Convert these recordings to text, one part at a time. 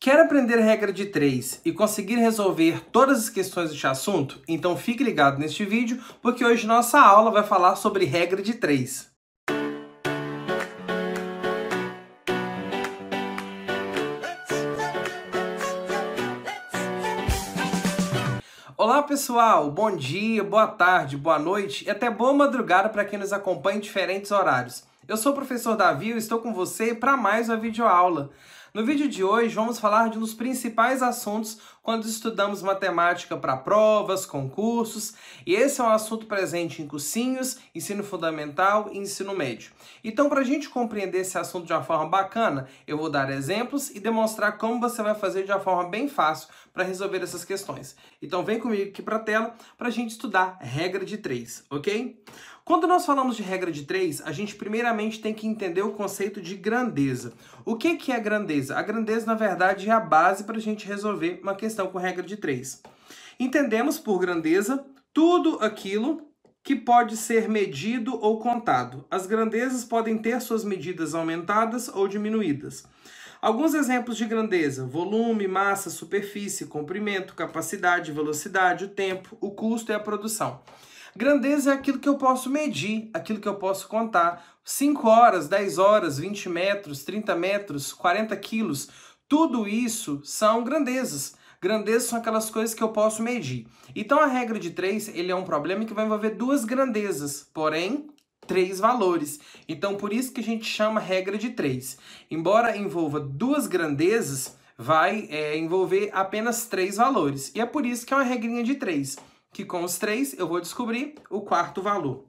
Quer aprender a regra de 3 e conseguir resolver todas as questões deste assunto? Então fique ligado neste vídeo, porque hoje nossa aula vai falar sobre regra de 3. Olá pessoal, bom dia, boa tarde, boa noite e até boa madrugada para quem nos acompanha em diferentes horários. Eu sou o professor Davi e estou com você para mais uma videoaula. No vídeo de hoje vamos falar de um dos principais assuntos quando estudamos matemática para provas, concursos, e esse é um assunto presente em cursinhos, ensino fundamental e ensino médio. Então, para a gente compreender esse assunto de uma forma bacana, eu vou dar exemplos e demonstrar como você vai fazer de uma forma bem fácil para resolver essas questões. Então vem comigo aqui para a tela para a gente estudar regra de 3, ok? Quando nós falamos de regra de 3, a gente primeiramente tem que entender o conceito de grandeza. O que é grandeza? A grandeza, na verdade, é a base para a gente resolver uma questão com regra de 3. Entendemos por grandeza tudo aquilo que pode ser medido ou contado. As grandezas podem ter suas medidas aumentadas ou diminuídas. Alguns exemplos de grandeza: volume, massa, superfície, comprimento, capacidade, velocidade, o tempo, o custo e a produção. Grandeza é aquilo que eu posso medir, aquilo que eu posso contar. 5 horas, 10 horas, 20 metros, 30 metros, 40 quilos, tudo isso são grandezas. Grandezas são aquelas coisas que eu posso medir. Então a regra de 3, ele é um problema que vai envolver duas grandezas, porém 3 valores. Então por isso que a gente chama regra de 3. Embora envolva duas grandezas, vai envolver apenas 3 valores. E é por isso que é uma regrinha de 3. Que com os 3 eu vou descobrir o quarto valor.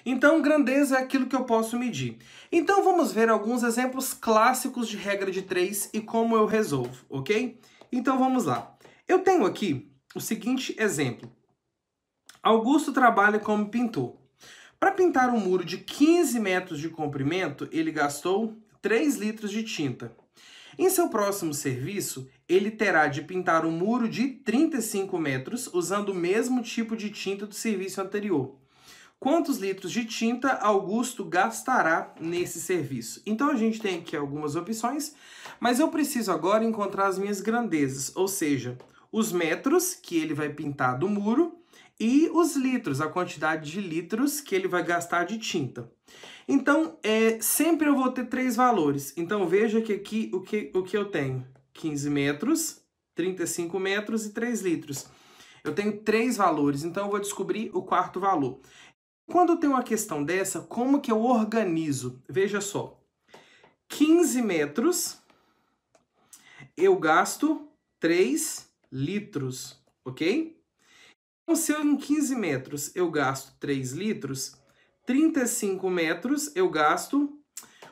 Então, grandeza é aquilo que eu posso medir. Então, vamos ver alguns exemplos clássicos de regra de 3 e como eu resolvo, ok? Então, vamos lá. Eu tenho aqui o seguinte exemplo. Augusto trabalha como pintor. Para pintar um muro de 15 metros de comprimento, ele gastou 3 litros de tinta. Em seu próximo serviço, ele terá de pintar um muro de 35 metros usando o mesmo tipo de tinta do serviço anterior. Quantos litros de tinta Augusto gastará nesse serviço? Então a gente tem aqui algumas opções, mas eu preciso agora encontrar as minhas grandezas, ou seja, os metros que ele vai pintar do muro e os litros, a quantidade de litros que ele vai gastar de tinta. Então, sempre eu vou ter 3 valores. Então, veja que aqui o que eu tenho? 15 metros, 35 metros e 3 litros. Eu tenho 3 valores, então eu vou descobrir o quarto valor. Quando eu tenho uma questão dessa, como que eu organizo? Veja só. 15 metros, eu gasto 3 litros, ok? Então, se eu em 15 metros eu gasto 3 litros... 35 metros eu gasto...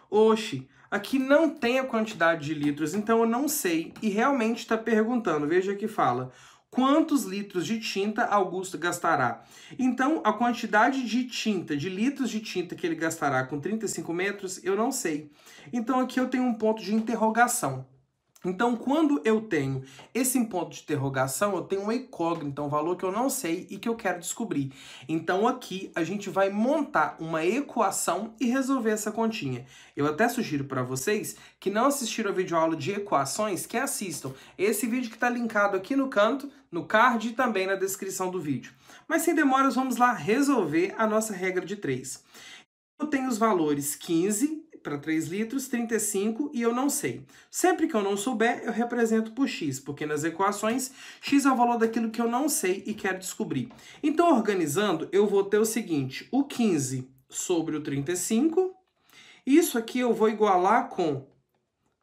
Oxe, aqui não tem a quantidade de litros, então eu não sei. E realmente está perguntando, veja que fala, quantos litros de tinta Augusto gastará? Então, a quantidade de tinta, de litros de tinta que ele gastará com 35 metros, eu não sei. Então, aqui eu tenho um ponto de interrogação. Então, quando eu tenho esse ponto de interrogação, eu tenho uma incógnita, um valor que eu não sei e que eu quero descobrir. Então, aqui a gente vai montar uma equação e resolver essa continha. Eu até sugiro para vocês que não assistiram a videoaula de equações, que assistam. Esse vídeo que está linkado aqui no canto, no card e também na descrição do vídeo. Mas sem demoras, vamos lá resolver a nossa regra de 3. Eu tenho os valores 15... para 3 litros, 35 e eu não sei. Sempre que eu não souber, eu represento por x, porque nas equações, x é o valor daquilo que eu não sei e quero descobrir. Então, organizando, eu vou ter o seguinte, o 15 sobre o 35, isso aqui eu vou igualar com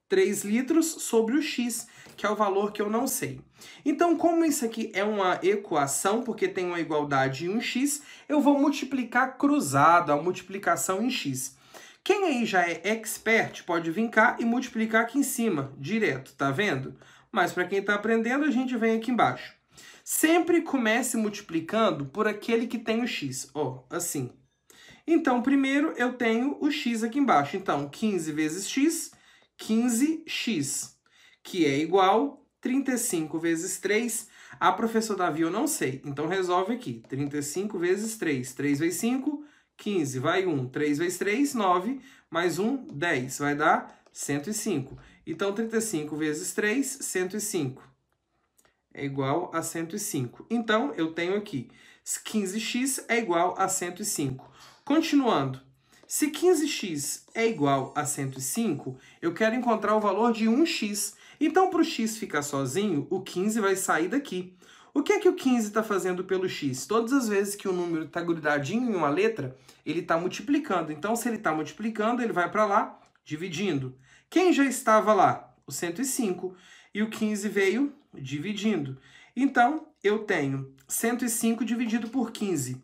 3 litros sobre o x, que é o valor que eu não sei. Então, como isso aqui é uma equação, porque tem uma igualdade em um x, eu vou multiplicar cruzado, a multiplicação em x. Quem aí já é expert pode vir cá e multiplicar aqui em cima, direto, tá vendo? Mas para quem está aprendendo, a gente vem aqui embaixo. Sempre comece multiplicando por aquele que tem o x, ó, assim. Então, primeiro eu tenho o x aqui embaixo. Então, 15 vezes x, 15x, que é igual 35 vezes 3. Ah, professor Davi, eu não sei. Então, resolve aqui. 35 vezes 3. 3 vezes 5... 15, vai 1, 3 vezes 3, 9, mais 1, 10, vai dar 105. Então, 35 vezes 3, 105. É igual a 105. Então, eu tenho aqui 15x é igual a 105. Continuando, se 15x é igual a 105, eu quero encontrar o valor de 1x. Então, para o x ficar sozinho, o 15 vai sair daqui. O que é que o 15 está fazendo pelo x? Todas as vezes que o número está grudadinho em uma letra, ele está multiplicando. Então, se ele está multiplicando, ele vai para lá, dividindo. Quem já estava lá? O 105. E o 15 veio dividindo. Então, eu tenho 105 dividido por 15.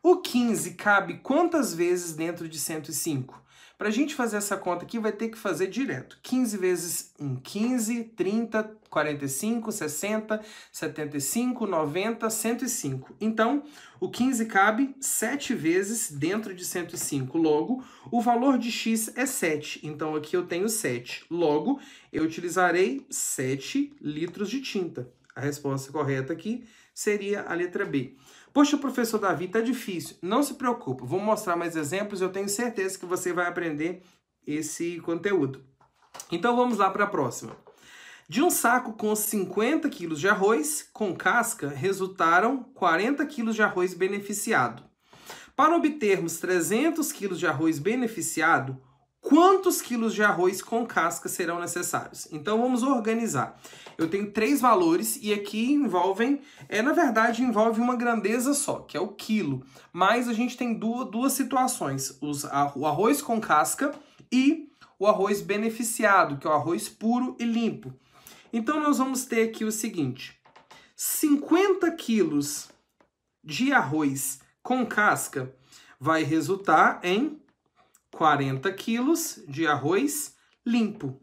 O 15 cabe quantas vezes dentro de 105? Para a gente fazer essa conta aqui, vai ter que fazer direto. 15 vezes 1, 15, 30, 45, 60, 75, 90, 105. Então, o 15 cabe 7 vezes dentro de 105. Logo, o valor de x é 7. Então, aqui eu tenho 7. Logo, eu utilizarei 7 litros de tinta. A resposta correta aqui seria a letra B. Poxa, professor Davi, tá difícil. Não se preocupe, vou mostrar mais exemplos, eu tenho certeza que você vai aprender esse conteúdo. Então vamos lá para a próxima. De um saco com 50 kg de arroz com casca, resultaram 40 kg de arroz beneficiado. Para obtermos 300 kg de arroz beneficiado, quantos quilos de arroz com casca serão necessários? Então vamos organizar. Eu tenho 3 valores e aqui envolve uma grandeza só, que é o quilo. Mas a gente tem duas situações, o arroz com casca e o arroz beneficiado, que é o arroz puro e limpo. Então nós vamos ter aqui o seguinte, 50 quilos de arroz com casca vai resultar em 40 quilos de arroz limpo.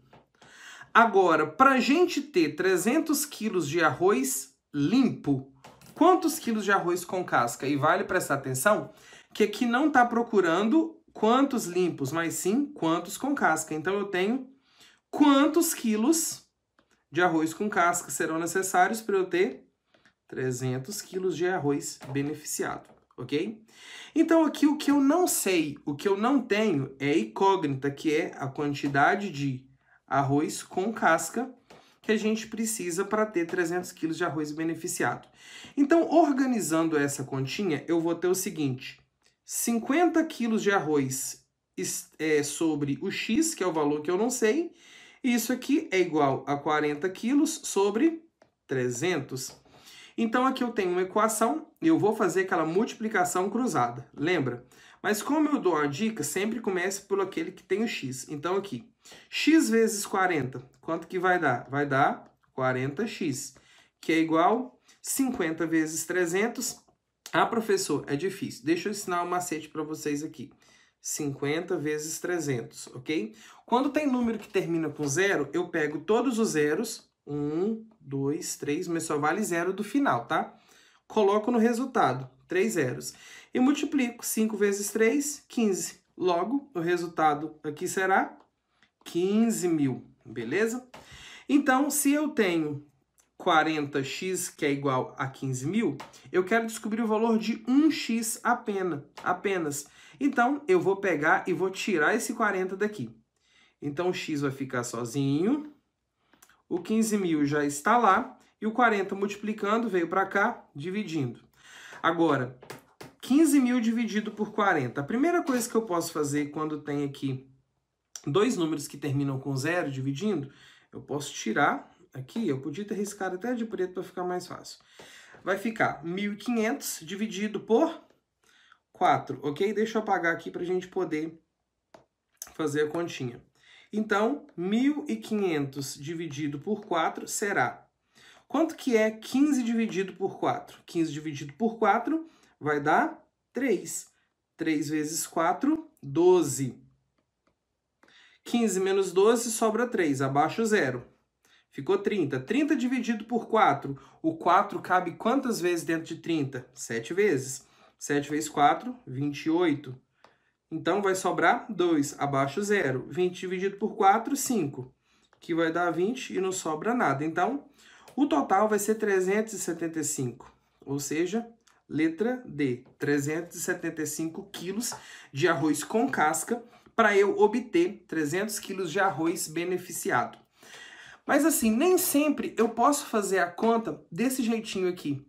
Agora, para a gente ter 300 quilos de arroz limpo, quantos quilos de arroz com casca? E vale prestar atenção que aqui não está procurando quantos limpos, mas sim quantos com casca. Então, eu tenho quantos quilos de arroz com casca serão necessários para eu ter 300 quilos de arroz beneficiado, ok? Então, aqui o que eu não sei, o que eu não tenho é incógnita, que é a quantidade de arroz com casca que a gente precisa para ter 300 quilos de arroz beneficiado. Então, organizando essa continha, eu vou ter o seguinte, 50 quilos de arroz sobre o x, que é o valor que eu não sei, e isso aqui é igual a 40 quilos sobre 300. Então, aqui eu tenho uma equação e eu vou fazer aquela multiplicação cruzada, lembra? Mas como eu dou uma dica, sempre comece por aquele que tem o x. Então, aqui, x vezes 40, quanto que vai dar? Vai dar 40x, que é igual 50 vezes 300. Ah, professor, é difícil. Deixa eu ensinar um macete para vocês aqui. 50 vezes 300, ok? Quando tem número que termina com zero, eu pego todos os zeros, 1, 2, 3, mas só vale zero do final, tá? Coloco no resultado, 3 zeros. E multiplico 5 vezes 3, 15. Logo, o resultado aqui será 15 mil, beleza? Então, se eu tenho 40x, que é igual a 15 mil, eu quero descobrir o valor de 1x apenas. Então, eu vou pegar e vou tirar esse 40 daqui. Então, o x vai ficar sozinho, o 15 mil já está lá, e o 40 multiplicando veio para cá, dividindo. Agora, 15 mil dividido por 40. A primeira coisa que eu posso fazer quando tem aqui dois números que terminam com zero dividindo, eu posso tirar aqui, eu podia ter riscado até de preto para ficar mais fácil. Vai ficar 1.500 dividido por 4, ok? Deixa eu apagar aqui para a gente poder fazer a continha. Então, 1.500 dividido por 4 será... Quanto que é 15 dividido por 4? 15 dividido por 4 vai dar 3. 3 vezes 4, 12. 15 menos 12 sobra 3, abaixo 0. Ficou 30. 30 dividido por 4. O 4 cabe quantas vezes dentro de 30? 7 vezes. 7 vezes 4, 28. Então, vai sobrar 2, abaixo 0. 20 dividido por 4, 5. Que vai dar 20 e não sobra nada. Então, o total vai ser 375. Ou seja, letra D. 375 quilos de arroz com casca para eu obter 300 quilos de arroz beneficiado. Mas assim, nem sempre eu posso fazer a conta desse jeitinho aqui.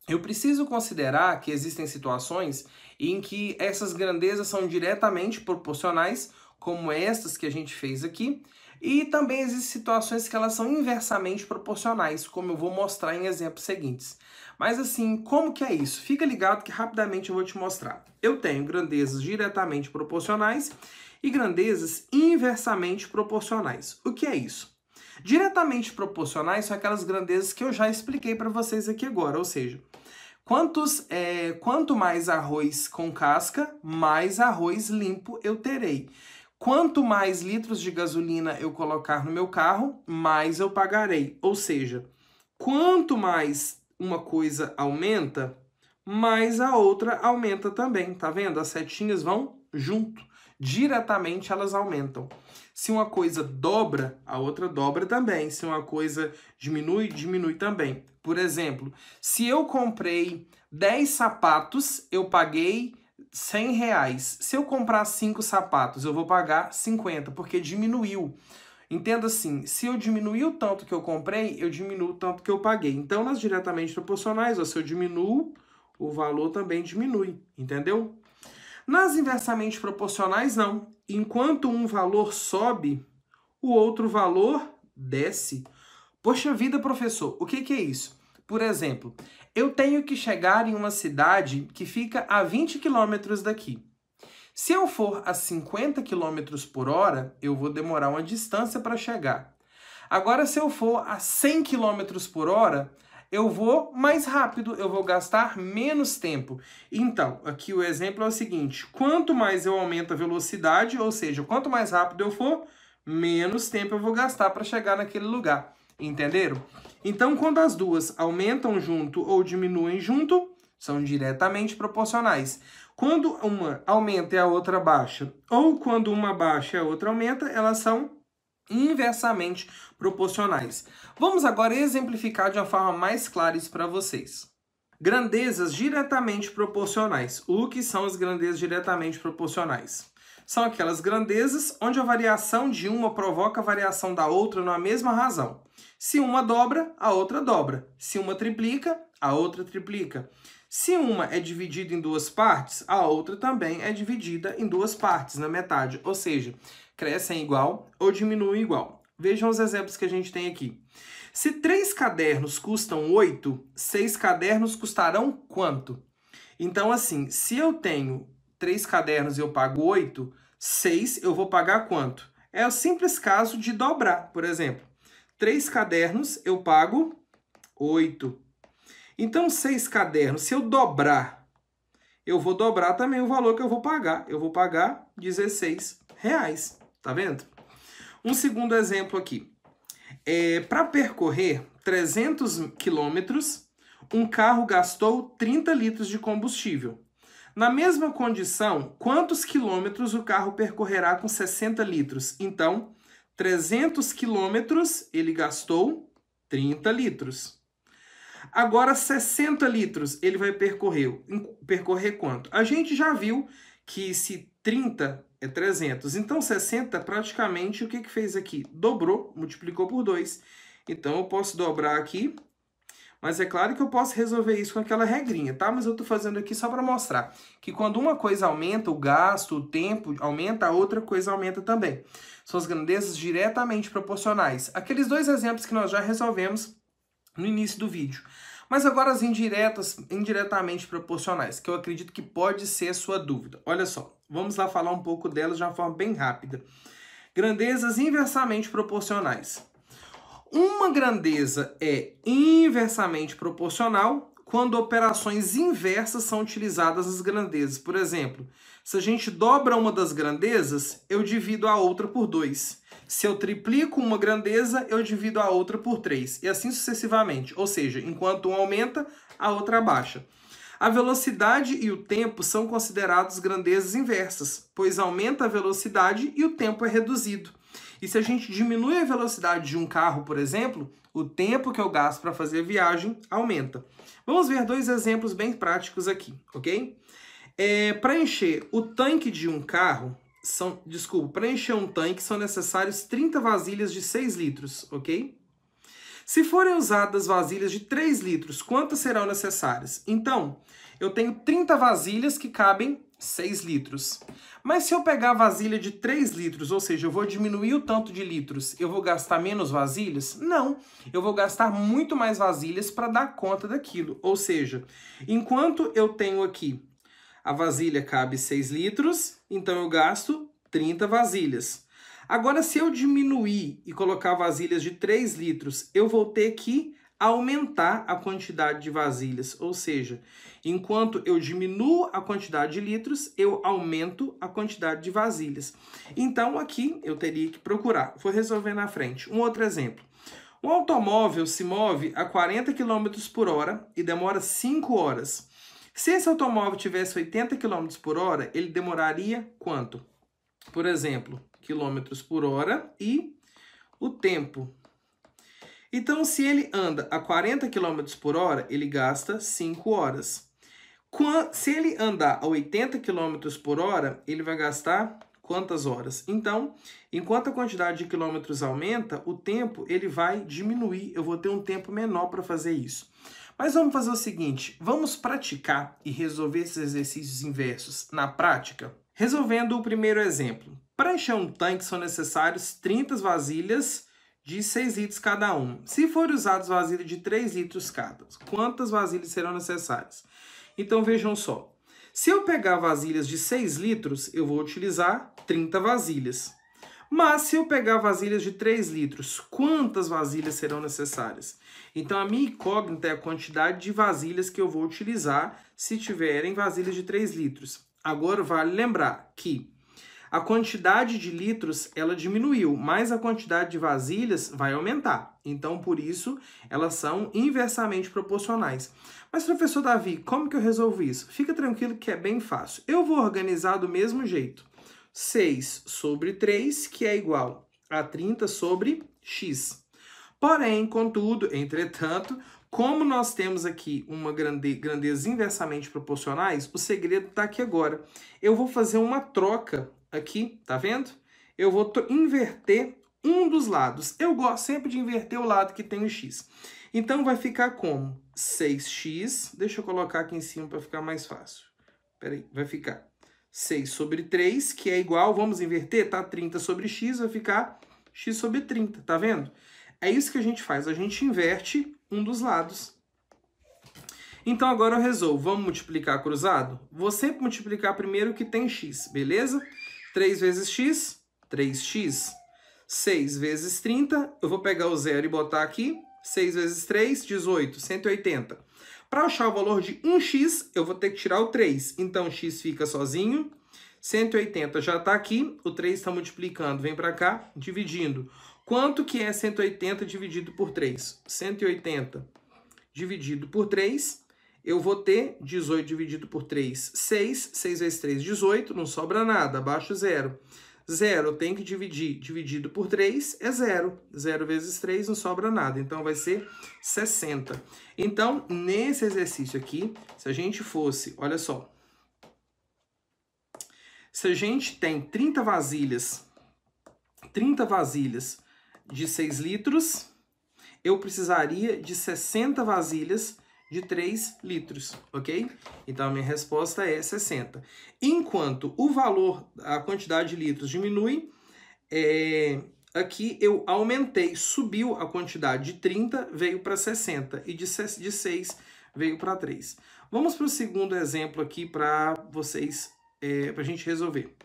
Eu preciso considerar que existem situações em que essas grandezas são diretamente proporcionais, como estas que a gente fez aqui, e também existem situações que elas são inversamente proporcionais, como eu vou mostrar em exemplos seguintes. Mas assim, como que é isso? Fica ligado que rapidamente eu vou te mostrar. Eu tenho grandezas diretamente proporcionais e grandezas inversamente proporcionais. O que é isso? Diretamente proporcionais são aquelas grandezas que eu já expliquei para vocês aqui agora, ou seja, quanto mais arroz com casca, mais arroz limpo eu terei. Quanto mais litros de gasolina eu colocar no meu carro, mais eu pagarei. Ou seja, quanto mais uma coisa aumenta, mais a outra aumenta também. Tá vendo? As setinhas vão junto. Diretamente elas aumentam. Se uma coisa dobra, a outra dobra também. Se uma coisa diminui, diminui também. Por exemplo, se eu comprei 10 sapatos, eu paguei R$100. Se eu comprar 5 sapatos, eu vou pagar 50, porque diminuiu. Entenda assim, se eu diminuir o tanto que eu comprei, eu diminuo o tanto que eu paguei. Então, nas diretamente proporcionais, se eu diminuo, o valor também diminui, entendeu? Nas inversamente proporcionais, não. Enquanto um valor sobe, o outro valor desce. Poxa vida, professor, o que é isso? Por exemplo, eu tenho que chegar em uma cidade que fica a 20 quilômetros daqui. Se eu for a 50 km por hora, eu vou demorar uma distância para chegar. Agora, se eu for a 100 km por hora, eu vou mais rápido, eu vou gastar menos tempo. Então, aqui o exemplo é o seguinte, quanto mais eu aumento a velocidade, ou seja, quanto mais rápido eu for, menos tempo eu vou gastar para chegar naquele lugar. Entenderam? Então, quando as duas aumentam junto ou diminuem junto, são diretamente proporcionais. Quando uma aumenta e a outra baixa, ou quando uma baixa e a outra aumenta, elas são inversamente proporcionais. Vamos agora exemplificar de uma forma mais clara isso para vocês. Grandezas diretamente proporcionais. O que são as grandezas diretamente proporcionais? São aquelas grandezas onde a variação de uma provoca a variação da outra na mesma razão. Se uma dobra, a outra dobra. Se uma triplica, a outra triplica. Se uma é dividida em duas partes, a outra também é dividida em duas partes, na metade. Ou seja, crescem igual ou diminuem igual. Vejam os exemplos que a gente tem aqui. Se 3 cadernos custam 8, 6 cadernos custarão quanto? Então, assim, se eu tenho 3 cadernos e eu pago 8, 6 eu vou pagar quanto? É o simples caso de dobrar, por exemplo. 3 cadernos eu pago 8. Então, 6 cadernos, se eu dobrar, eu vou dobrar também o valor que eu vou pagar. Eu vou pagar R$16. Tá vendo? Um segundo exemplo aqui. Para percorrer 300 quilômetros, um carro gastou 30 litros de combustível. Na mesma condição, quantos quilômetros o carro percorrerá com 60 litros? Então, 300 quilômetros, ele gastou 30 litros. Agora, 60 litros, ele vai percorrer quanto? A gente já viu que se 30 é 300, então 60 praticamente o que fez aqui? Dobrou, multiplicou por 2. Então, eu posso dobrar aqui, mas é claro que eu posso resolver isso com aquela regrinha, tá? Mas eu tô fazendo aqui só para mostrar que quando uma coisa aumenta, o gasto, o tempo aumenta, a outra coisa aumenta também. São as grandezas diretamente proporcionais. Aqueles dois exemplos que nós já resolvemos no início do vídeo. Mas agora as indiretamente proporcionais, que eu acredito que pode ser a sua dúvida. Olha só, vamos lá falar um pouco delas de uma forma bem rápida. Grandezas inversamente proporcionais. Uma grandeza é inversamente proporcional quando operações inversas são utilizadas nas grandezas. Por exemplo, se a gente dobra uma das grandezas, eu divido a outra por 2. Se eu triplico uma grandeza, eu divido a outra por 3. E assim sucessivamente. Ou seja, enquanto uma aumenta, a outra abaixa. A velocidade e o tempo são considerados grandezas inversas, pois aumenta a velocidade e o tempo é reduzido. E se a gente diminui a velocidade de um carro, por exemplo, o tempo que eu gasto para fazer a viagem aumenta. Vamos ver dois exemplos bem práticos aqui, ok? Para encher o tanque de um carro, para encher um tanque são necessários 30 vasilhas de 6 litros, ok? Se forem usadas vasilhas de 3 litros, quantas serão necessárias? Então, eu tenho 30 vasilhas que cabem 6 litros. Mas se eu pegar a vasilha de 3 litros, ou seja, eu vou diminuir o tanto de litros, eu vou gastar menos vasilhas? Não, eu vou gastar muito mais vasilhas para dar conta daquilo. Ou seja, enquanto eu tenho aqui a vasilha cabe 6 litros, então eu gasto 30 vasilhas. Agora, se eu diminuir e colocar vasilhas de 3 litros, eu vou ter que aumentar a quantidade de vasilhas. Ou seja, enquanto eu diminuo a quantidade de litros, eu aumento a quantidade de vasilhas. Então, aqui eu teria que procurar. Vou resolver na frente. Um outro exemplo. Um automóvel se move a 40 km por hora e demora 5 horas. Se esse automóvel tivesse 80 km por hora, ele demoraria quanto? Por exemplo, quilômetros por hora e o tempo. Então, se ele anda a 40 km por hora, ele gasta 5 horas. Se ele andar a 80 km por hora, ele vai gastar quantas horas? Então, enquanto a quantidade de quilômetros aumenta, o tempo ele vai diminuir. Eu vou ter um tempo menor para fazer isso. Mas vamos fazer o seguinte, vamos praticar e resolver esses exercícios inversos na prática? Resolvendo o primeiro exemplo. Para encher um tanque são necessários 30 vasilhas de 6 litros cada um. Se forem usadas vasilhas de 3 litros cada, quantas vasilhas serão necessárias? Então vejam só, se eu pegar vasilhas de 6 litros, eu vou utilizar 30 vasilhas. Mas se eu pegar vasilhas de 3 litros, quantas vasilhas serão necessárias? Então a minha incógnita é a quantidade de vasilhas que eu vou utilizar se tiverem vasilhas de 3 litros. Agora vale lembrar que a quantidade de litros ela diminuiu, mas a quantidade de vasilhas vai aumentar. Então, por isso, elas são inversamente proporcionais. Mas, professor Davi, como que eu resolvo isso? Fica tranquilo que é bem fácil. Eu vou organizar do mesmo jeito. 6 sobre 3, que é igual a 30 sobre x. Porém, contudo, entretanto, como nós temos aqui uma grandeza inversamente proporcionais, o segredo está aqui agora. Eu vou fazer uma troca aqui, tá vendo? Eu vou inverter um dos lados. Eu gosto sempre de inverter o lado que tem o x. Então, vai ficar como 6x, deixa eu colocar aqui em cima para ficar mais fácil. Peraí, vai ficar 6 sobre 3, que é igual, vamos inverter, tá? 30 sobre x, vai ficar x sobre 30, tá vendo? É isso que a gente faz, a gente inverte um dos lados. Então, agora eu resolvo. Vamos multiplicar cruzado? Vou sempre multiplicar primeiro o que tem x, beleza? 3 vezes x, 3x. 6 vezes 30, eu vou pegar o zero e botar aqui. 6 vezes 3, 18, 180. Para achar o valor de 1x, eu vou ter que tirar o 3. Então, x fica sozinho. 180 já está aqui. O 3 está multiplicando. Vem para cá, dividindo. Quanto que é 180 dividido por 3? 180 dividido por 3, eu vou ter 18 dividido por 3, 6. 6 vezes 3, 18. Não sobra nada, abaixo zero. 0 eu tenho que dividir, dividido por 3 é 0. 0 vezes 3 não sobra nada, então vai ser 60. Então, nesse exercício aqui, se a gente fosse, olha só, se a gente tem 30 vasilhas de 6 litros, eu precisaria de 60 vasilhas de 3 litros, ok? Então, a minha resposta é 60. Enquanto o valor, a quantidade de litros diminui, aqui eu aumentei, subiu a quantidade de 30, veio para 60, e de 6 veio para 3. Vamos para o segundo exemplo aqui para vocês, para a gente resolver.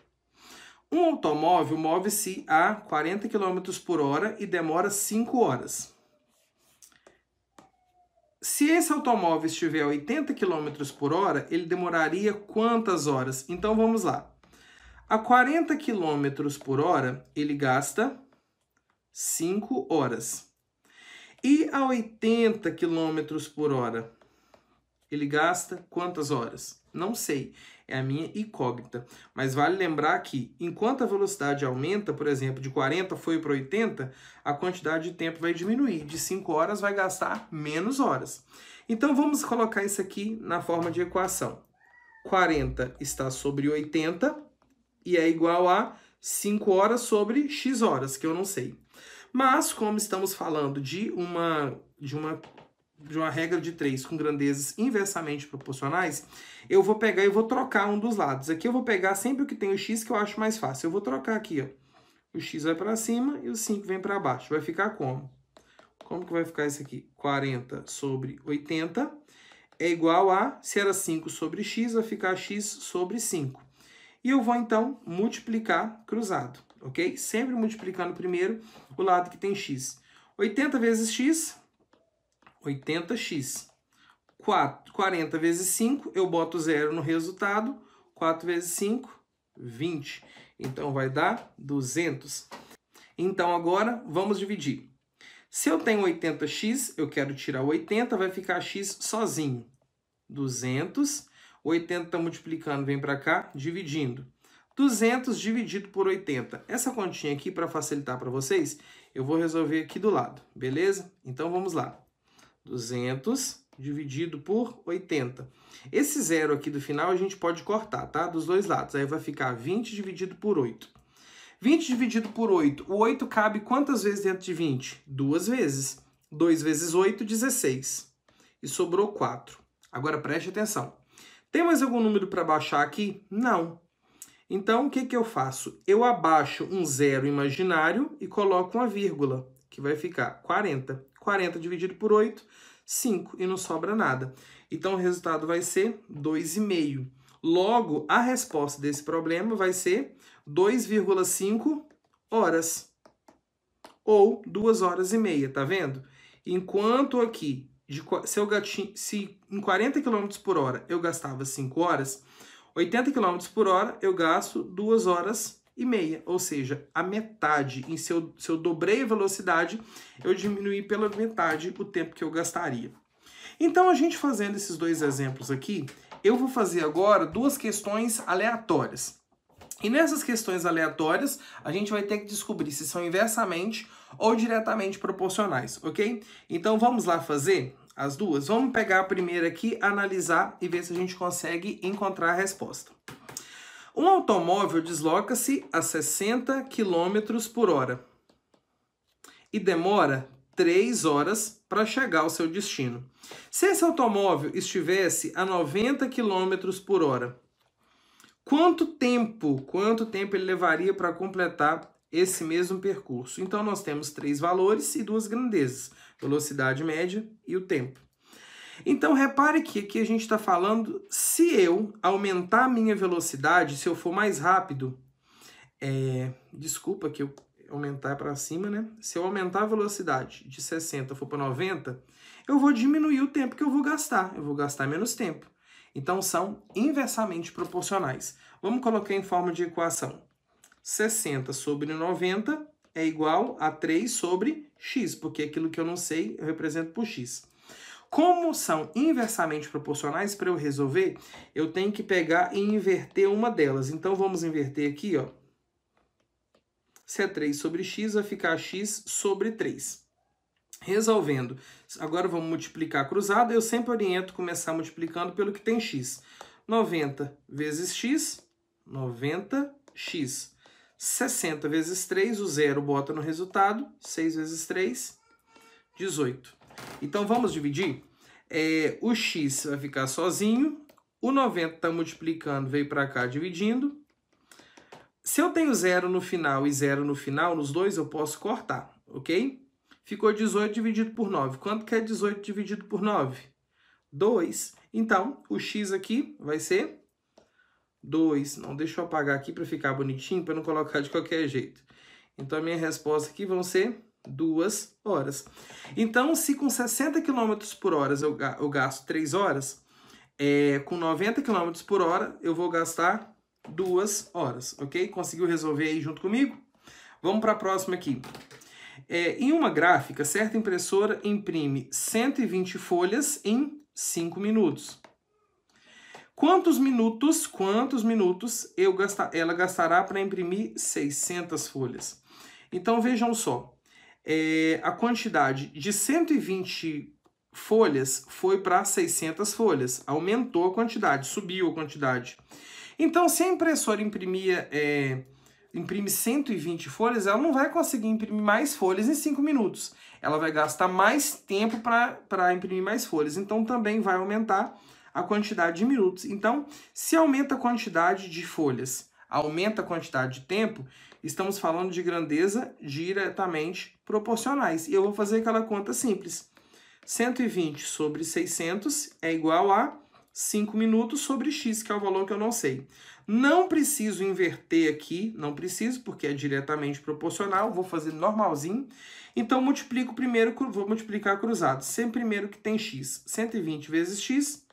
Um automóvel move-se a 40 km por hora e demora 5 horas. Se esse automóvel estiver a 80 km por hora, ele demoraria quantas horas? Então, vamos lá. A 40 km por hora, ele gasta 5 horas. E a 80 km por hora, ele gasta quantas horas? Não sei, é a minha incógnita. Mas vale lembrar que, enquanto a velocidade aumenta, por exemplo, de 40 foi para 80, a quantidade de tempo vai diminuir. De 5 horas vai gastar menos horas. Então, vamos colocar isso aqui na forma de equação. 40 está sobre 80 e é igual a 5 horas sobre x horas, que eu não sei. Mas, como estamos falando de uma regra de 3 com grandezas inversamente proporcionais, eu vou pegar e vou trocar um dos lados. Aqui eu vou pegar sempre o que tem o x, que eu acho mais fácil. Eu vou trocar aqui, ó. O x vai para cima e o 5 vem para baixo. Vai ficar como? Como que vai ficar isso aqui? 40 sobre 80 é igual a, se era 5 sobre x, vai ficar x sobre 5. E eu vou, então, multiplicar cruzado, ok? Sempre multiplicando primeiro o lado que tem x. 80 vezes x, 80x. 40 vezes 5, eu boto 0 no resultado. 4 vezes 5, 20. Então, vai dar 200. Então, agora, vamos dividir. Se eu tenho 80x, eu quero tirar o 80, vai ficar x sozinho. 200. 80 está multiplicando, vem para cá, dividindo. 200 dividido por 80. Essa continha aqui, para facilitar para vocês, eu vou resolver aqui do lado, beleza? Então, vamos lá. 200 dividido por 80. Esse zero aqui do final a gente pode cortar, tá? Dos dois lados. Aí vai ficar 20 dividido por 8. 20 dividido por 8. O 8 cabe quantas vezes dentro de 20? 2 vezes. 2 vezes 8, 16. E sobrou 4. Agora preste atenção. Tem mais algum número para baixar aqui? Não. Então, o que eu faço? Eu abaixo um zero imaginário e coloco uma vírgula, que vai ficar 40. 40 dividido por 8, 5, e não sobra nada. Então, o resultado vai ser 2,5. Logo, a resposta desse problema vai ser 2,5 horas. Ou 2 horas e meia, tá vendo? Enquanto aqui, se em 40 km por hora eu gastava 5 horas, 80 km por hora eu gasto 2 horas e meia, ou seja, a metade. Se eu dobrei a velocidade, eu diminuí pela metade o tempo que eu gastaria. Então, a gente fazendo esses dois exemplos aqui, eu vou fazer agora duas questões aleatórias. E nessas questões aleatórias, a gente vai ter que descobrir se são inversamente ou diretamente proporcionais, ok? Então, vamos lá fazer as duas? Vamos pegar a primeira aqui, analisar e ver se a gente consegue encontrar a resposta. Um automóvel desloca-se a 60 km por hora e demora 3 horas para chegar ao seu destino. Se esse automóvel estivesse a 90 km por hora, quanto tempo ele levaria para completar esse mesmo percurso? Então, nós temos 3 valores e 2 grandezas, velocidade média e o tempo. Então, repare que aqui a gente está falando, se eu aumentar a minha velocidade, se eu for mais rápido, desculpa que eu aumentar para cima, né? Se eu aumentar a velocidade de 60 for para 90, eu vou diminuir o tempo que eu vou gastar menos tempo. Então, são inversamente proporcionais. Vamos colocar em forma de equação. 60 sobre 90 é igual a 3 sobre x, porque aquilo que eu não sei eu represento por x. Como são inversamente proporcionais, para eu resolver, eu tenho que pegar e inverter uma delas. Então, vamos inverter aqui, ó. Se é 3 sobre x, vai ficar x sobre 3. Resolvendo. Agora, vamos multiplicar cruzado. Eu sempre oriento começar multiplicando pelo que tem x. 90 vezes x, 90x. 60 vezes 3, o zero bota no resultado. 6 vezes 3, 18. Então, vamos dividir. O x vai ficar sozinho. O 90 está multiplicando, veio para cá dividindo. Se eu tenho 0 no final e 0 no final, nos dois eu posso cortar, ok? Ficou 18 dividido por 9. Quanto que é 18 dividido por 9? 2. Então, o x aqui vai ser 2. Não, deixa eu apagar aqui para ficar bonitinho, para não colocar de qualquer jeito. Então, a minha resposta aqui vão ser 2 horas. Então, se com 60 km por hora eu gasto 3 horas, com 90 km por hora eu vou gastar 2 horas, ok? Conseguiu resolver aí junto comigo? Vamos para a próxima aqui. Em uma gráfica, certa impressora imprime 120 folhas em 5 minutos. Quantos minutos ela gastará para imprimir 600 folhas? Então, vejam só. A quantidade de 120 folhas foi para 600 folhas. Aumentou a quantidade, subiu a quantidade. Então, se a impressora imprime 120 folhas, ela não vai conseguir imprimir mais folhas em 5 minutos. Ela vai gastar mais tempo para imprimir mais folhas. Então, também vai aumentar a quantidade de minutos. Então, se aumenta a quantidade de folhas, aumenta a quantidade de tempo, estamos falando de grandeza diretamente proporcionais. E eu vou fazer aquela conta simples. 120 sobre 600 é igual a 5 minutos sobre x, que é o valor que eu não sei. Não preciso inverter aqui, não preciso, porque é diretamente proporcional, vou fazer normalzinho. Então, multiplico primeiro, vou multiplicar cruzado. Sempre primeiro que tem x. 120 vezes x,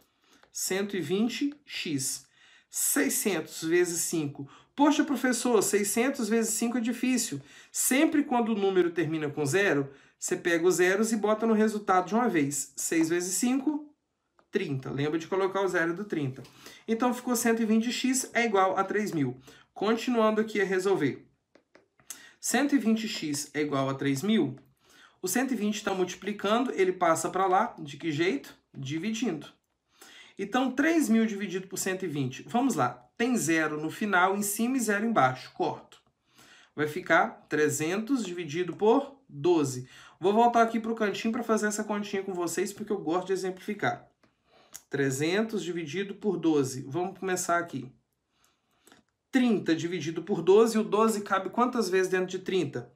120x. 600 vezes 5. Poxa, professor, 600 vezes 5 é difícil. Sempre quando o número termina com zero, você pega os zeros e bota no resultado de uma vez. 6 vezes 5, 30. Lembra de colocar o zero do 30. Então, ficou 120x é igual a 3.000. Continuando aqui a resolver. 120x é igual a 3.000. O 120 está multiplicando, ele passa para lá. De que jeito? Dividindo. Então, 3.000 dividido por 120. Vamos lá. Tem zero no final, em cima e zero embaixo. Corto. Vai ficar 300 dividido por 12. Vou voltar aqui para o cantinho para fazer essa continha com vocês, porque eu gosto de exemplificar. 300 dividido por 12. Vamos começar aqui. 30 dividido por 12. O 12 cabe quantas vezes dentro de 30?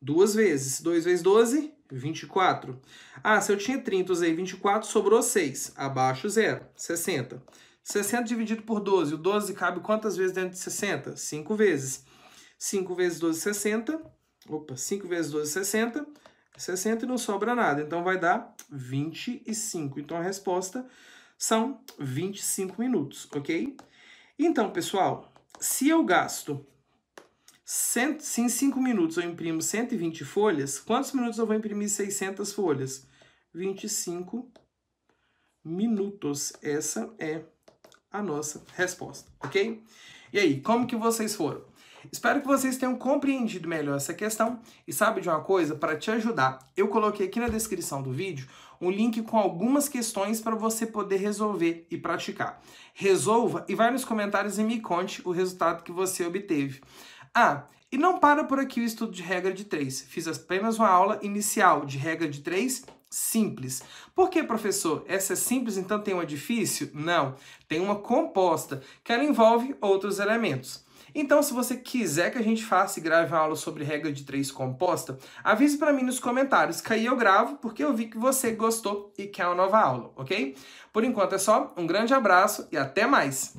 2 vezes. 2 vezes 12, 24. Ah, se eu tinha 30, usei 24, sobrou 6. Abaixo 0, 60. 60 dividido por 12. O 12 cabe quantas vezes dentro de 60? 5 vezes. 5 vezes 12, 60. Opa, 5 vezes 12, 60. 60 e não sobra nada. Então, vai dar 25. Então, a resposta são 25 minutos, ok? Então, pessoal, se eu gasto... Se em 5 minutos eu imprimo 120 folhas, quantos minutos eu vou imprimir 600 folhas? 25 minutos. Essa é a nossa resposta, ok? E aí, como que vocês foram? Espero que vocês tenham compreendido melhor essa questão. E sabe de uma coisa? Para te ajudar, eu coloquei aqui na descrição do vídeo um link com algumas questões para você poder resolver e praticar. Resolva e vai nos comentários e me conte o resultado que você obteve. Ah, e não para por aqui o estudo de regra de 3. Fiz apenas uma aula inicial de regra de 3 simples. Por que, professor? Essa é simples, então tem uma difícil? Não, tem uma composta, que ela envolve outros elementos. Então, se você quiser que a gente faça e grave uma aula sobre regra de 3 composta, avise para mim nos comentários, que aí eu gravo, porque eu vi que você gostou e quer uma nova aula, ok? Por enquanto é só, um grande abraço e até mais!